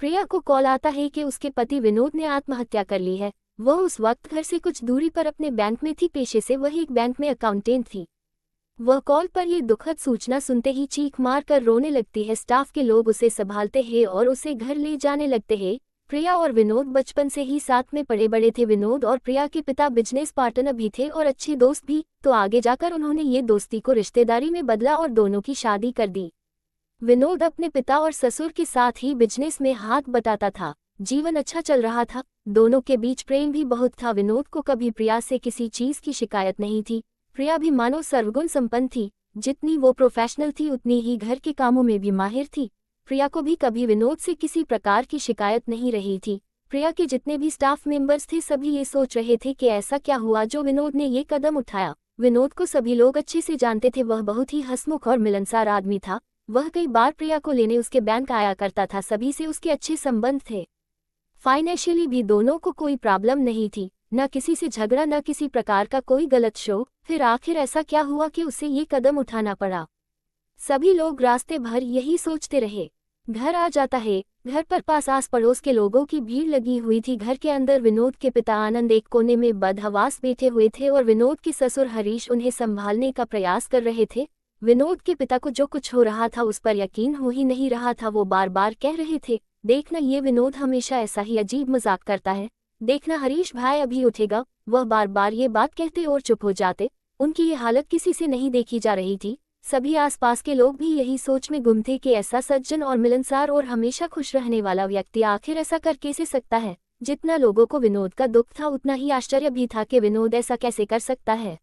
प्रिया को कॉल आता है कि उसके पति विनोद ने आत्महत्या कर ली है। वह उस वक्त घर से कुछ दूरी पर अपने बैंक में थी। पेशे से वह एक बैंक में अकाउंटेंट थी। वह कॉल पर ये दुखद सूचना सुनते ही चीख मार कर रोने लगती है। स्टाफ के लोग उसे संभालते हैं और उसे घर ले जाने लगते हैं। प्रिया और विनोद बचपन से ही साथ में पले बड़े थे। विनोद और प्रिया के पिता बिजनेस पार्टनर भी थे और अच्छे दोस्त भी, तो आगे जाकर उन्होंने ये दोस्ती को रिश्तेदारी में बदला और दोनों की शादी कर दी। विनोद अपने पिता और ससुर के साथ ही बिजनेस में हाथ बटाता था। जीवन अच्छा चल रहा था, दोनों के बीच प्रेम भी बहुत था। विनोद को कभी प्रिया से किसी चीज की शिकायत नहीं थी। प्रिया भी मानो सर्वगुण संपन्न थी। जितनी वो प्रोफेशनल थी उतनी ही घर के कामों में भी माहिर थी। प्रिया को भी कभी विनोद से किसी प्रकार की शिकायत नहीं रही थी। प्रिया के जितने भी स्टाफ मेंबर्स थे सभी ये सोच रहे थे कि ऐसा क्या हुआ जो विनोद ने ये कदम उठाया। विनोद को सभी लोग अच्छे से जानते थे। वह बहुत ही हंसमुख और मिलनसार आदमी था। वह कई बार प्रिया को लेने उसके बैंक आया करता था। सभी से उसके अच्छे संबंध थे। फाइनेंशियली भी दोनों को कोई प्रॉब्लम नहीं थी, न किसी से झगड़ा, न किसी प्रकार का कोई गलत शो। फिर आखिर ऐसा क्या हुआ कि उसे ये कदम उठाना पड़ा? सभी लोग रास्ते भर यही सोचते रहे। घर आ जाता है। घर पर पास आस पड़ोस के लोगों की भीड़ लगी हुई थी। घर के अंदर विनोद के पिता आनंद एक कोने में बदहवास बैठे हुए थे और विनोद के ससुर हरीश उन्हें संभालने का प्रयास कर रहे थे। विनोद के पिता को जो कुछ हो रहा था उस पर यकीन हो ही नहीं रहा था। वो बार बार कह रहे थे, देखना ये विनोद हमेशा ऐसा ही अजीब मजाक करता है, देखना हरीश भाई अभी उठेगा। वह बार बार ये बात कहते और चुप हो जाते। उनकी ये हालत किसी से नहीं देखी जा रही थी। सभी आसपास के लोग भी यही सोच में गुम थे कि ऐसा सज्जन और मिलनसार और हमेशा खुश रहने वाला व्यक्ति आखिर ऐसा कर कैसे सकता है। जितना लोगों को विनोद का दुख था उतना ही आश्चर्य भी था कि विनोद ऐसा कैसे कर सकता है।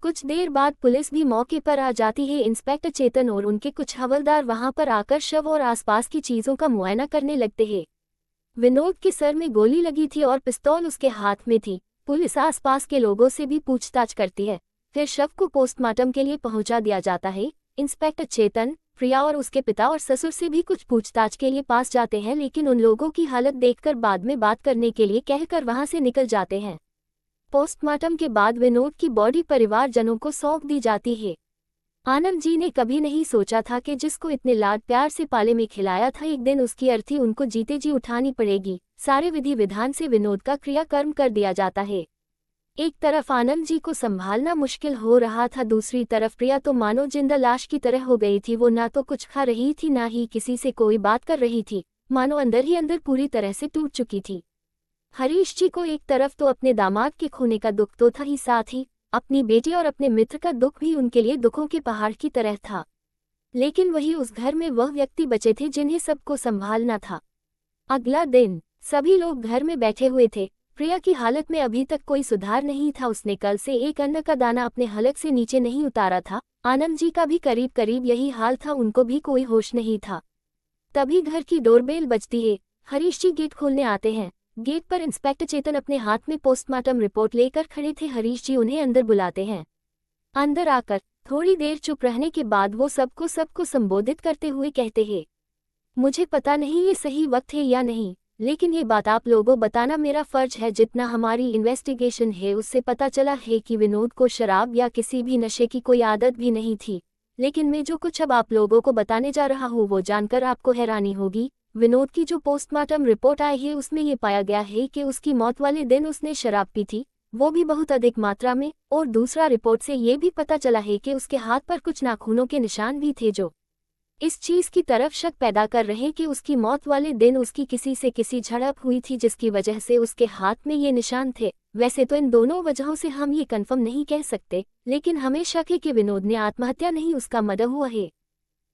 कुछ देर बाद पुलिस भी मौके पर आ जाती है। इंस्पेक्टर चेतन और उनके कुछ हवलदार वहां पर आकर शव और आसपास की चीजों का मुआयना करने लगते हैं। विनोद के सर में गोली लगी थी और पिस्तौल उसके हाथ में थी। पुलिस आसपास के लोगों से भी पूछताछ करती है। फिर शव को पोस्टमार्टम के लिए पहुंचा दिया जाता है। इंस्पेक्टर चेतन, प्रिया और उसके पिता और ससुर से भी कुछ पूछताछ के लिए पास जाते हैं, लेकिन उन लोगों की हालत देखकर बाद में बात करने के लिए कहकर वहां से निकल जाते हैं। पोस्टमार्टम के बाद विनोद की बॉडी परिवारजनों को सौंप दी जाती है। आनंद जी ने कभी नहीं सोचा था कि जिसको इतने लाड प्यार से पाले में खिलाया था एक दिन उसकी अर्थी उनको जीते जी उठानी पड़ेगी। सारे विधि विधान से विनोद का क्रियाकर्म कर दिया जाता है। एक तरफ आनंद जी को संभालना मुश्किल हो रहा था, दूसरी तरफ प्रिया तो मानो जिंदा लाश की तरह हो गई थी। वो ना तो कुछ खा रही थी, ना ही किसी से कोई बात कर रही थी, मानो अंदर ही अंदर पूरी तरह से टूट चुकी थी। हरीश जी को एक तरफ तो अपने दामाद के खोने का दुख तो था ही, साथ ही अपनी बेटी और अपने मित्र का दुख भी उनके लिए दुखों के पहाड़ की तरह था। लेकिन वही उस घर में वह व्यक्ति बचे थे जिन्हें सबको संभालना था। अगला दिन सभी लोग घर में बैठे हुए थे। प्रिया की हालत में अभी तक कोई सुधार नहीं था। उसने कल से एक अन्न का दाना अपने हलक से नीचे नहीं उतारा था। आनंद जी का भी करीब करीब यही हाल था, उनको भी कोई होश नहीं था। तभी घर की डोरबेल बजती है। हरीश जी गेट खोलने आते हैं। गेट पर इंस्पेक्टर चेतन अपने हाथ में पोस्टमार्टम रिपोर्ट लेकर खड़े थे। हरीश जी उन्हें अंदर बुलाते हैं। अंदर आकर थोड़ी देर चुप रहने के बाद वो सबको संबोधित करते हुए कहते हैं, मुझे पता नहीं ये सही वक्त है या नहीं, लेकिन ये बात आप लोगों बताना मेरा फर्ज है। जितना हमारी इन्वेस्टिगेशन है उससे पता चला है कि विनोद को शराब या किसी भी नशे की कोई आदत भी नहीं थी। लेकिन मैं जो कुछ अब आप लोगों को बताने जा रहा हूँ वो जानकर आपको हैरानी होगी। विनोद की जो पोस्टमार्टम रिपोर्ट आई है उसमें ये पाया गया है कि उसकी मौत वाले दिन उसने शराब पी थी, वो भी बहुत अधिक मात्रा में। और दूसरा रिपोर्ट से ये भी पता चला है कि उसके हाथ पर कुछ नाखूनों के निशान भी थे जो इस चीज की तरफ शक पैदा कर रहे कि उसकी मौत वाले दिन उसकी किसी से किसी झड़प हुई थी जिसकी वजह से उसके हाथ में ये निशान थे। वैसे तो इन दोनों वजहों से हम ये कंफर्म नहीं कह सकते, लेकिन हमें शक है कि विनोद ने आत्महत्या नहीं उसका मर्डर हुआ है।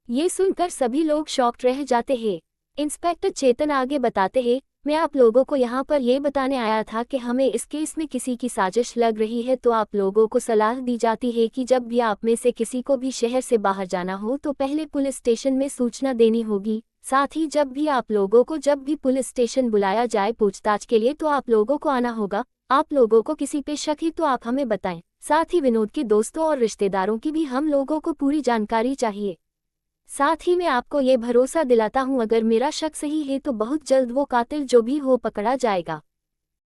ये सुनकर सभी लोग शॉक्ड रह जाते हैं। इंस्पेक्टर चेतन आगे बताते हैं, मैं आप लोगों को यहाँ पर ये बताने आया था कि हमें इस केस में किसी की साजिश लग रही है, तो आप लोगों को सलाह दी जाती है कि जब भी आप में से किसी को भी शहर से बाहर जाना हो तो पहले पुलिस स्टेशन में सूचना देनी होगी। साथ ही जब भी पुलिस स्टेशन बुलाया जाए पूछताछ के लिए तो आप लोगों को आना होगा। आप लोगों को किसी पे शक है तो आप हमें बताएं। साथ ही विनोद के दोस्तों और रिश्तेदारों की भी हम लोगों को पूरी जानकारी चाहिए। साथ ही मैं आपको ये भरोसा दिलाता हूँ अगर मेरा शक सही है तो बहुत जल्द वो कातिल जो भी हो पकड़ा जाएगा।